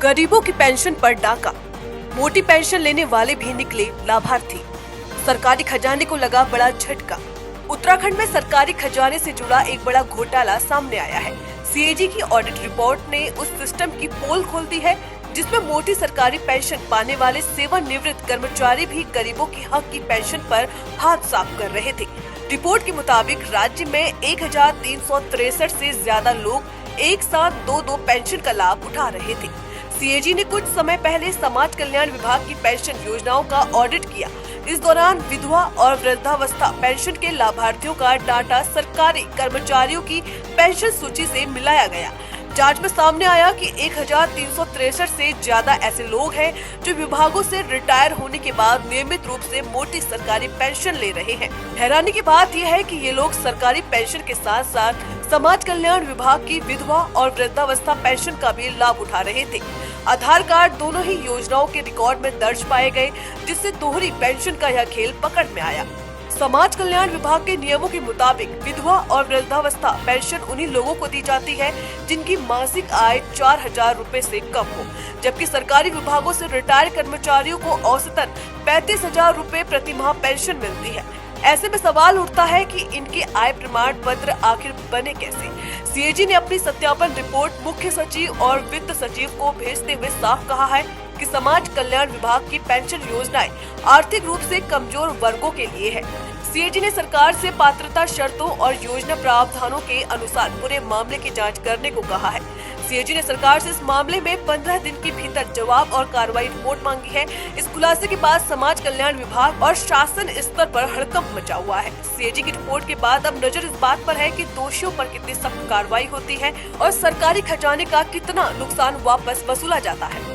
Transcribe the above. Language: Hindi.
गरीबों की पेंशन पर डाका, मोटी पेंशन लेने वाले भी निकले लाभार्थी। सरकारी खजाने को लगा बड़ा झटका। उत्तराखंड में सरकारी खजाने से जुड़ा एक बड़ा घोटाला सामने आया है। सीएजी की ऑडिट रिपोर्ट ने उस सिस्टम की पोल खोल दी है जिसमें मोटी सरकारी पेंशन पाने वाले सेवानिवृत्त कर्मचारी भी गरीबों की हक की पेंशन पर हाथ साफ कर रहे थे। रिपोर्ट के मुताबिक राज्य में 1363 से ज्यादा लोग एक साथ दो पेंशन का लाभ उठा रहे थे। सीएजी ने कुछ समय पहले समाज कल्याण विभाग की पेंशन योजनाओं का ऑडिट किया। इस दौरान विधवा और वृद्धावस्था पेंशन के लाभार्थियों का डाटा सरकारी कर्मचारियों की पेंशन सूची से मिलाया गया। जांच में सामने आया कि 1363 से ज्यादा ऐसे लोग हैं जो विभागों से रिटायर होने के बाद नियमित रूप से मोटी सरकारी पेंशन ले रहे हैं। हैरानी की बात यह है कि ये लोग सरकारी पेंशन के साथ साथ समाज कल्याण विभाग की विधवा और वृद्धावस्था पेंशन का भी लाभ उठा रहे थे। आधार कार्ड दोनों ही योजनाओं के रिकॉर्ड में दर्ज पाए गए, जिससे दोहरी पेंशन का यह खेल पकड़ में आया। समाज कल्याण विभाग के नियमों के मुताबिक विधवा और वृद्धावस्था पेंशन उन्हीं लोगों को दी जाती है जिनकी मासिक आय 4000 रूपए से कम हो, जबकि सरकारी विभागों से रिटायर कर्मचारियों को औसतन 35,000 रूपए प्रति माह पेंशन मिलती है। ऐसे में सवाल उठता है कि इनके आय प्रमाण पत्र आखिर बने कैसे। सीएजी ने अपनी सत्यापन रिपोर्ट मुख्य सचिव और वित्त सचिव को भेजते हुए साफ कहा है कि समाज कल्याण विभाग की पेंशन योजनाएं आर्थिक रूप से कमजोर वर्गों के लिए है। सीएजी ने सरकार से पात्रता शर्तों और योजना प्रावधानों के अनुसार पूरे मामले की जांच करने को कहा है। सीएजी ने सरकार से इस मामले में 15 दिन के भीतर जवाब और कार्रवाई रिपोर्ट मांगी है। इस खुलासे के बाद समाज कल्याण विभाग और शासन स्तर पर हड़कंप मचा हुआ है। सीएजी की रिपोर्ट के बाद अब नजर इस बात पर है कि दोषियों पर कितनी सख्त कार्रवाई होती है और सरकारी खजाने का कितना नुकसान वापस वसूला जाता है।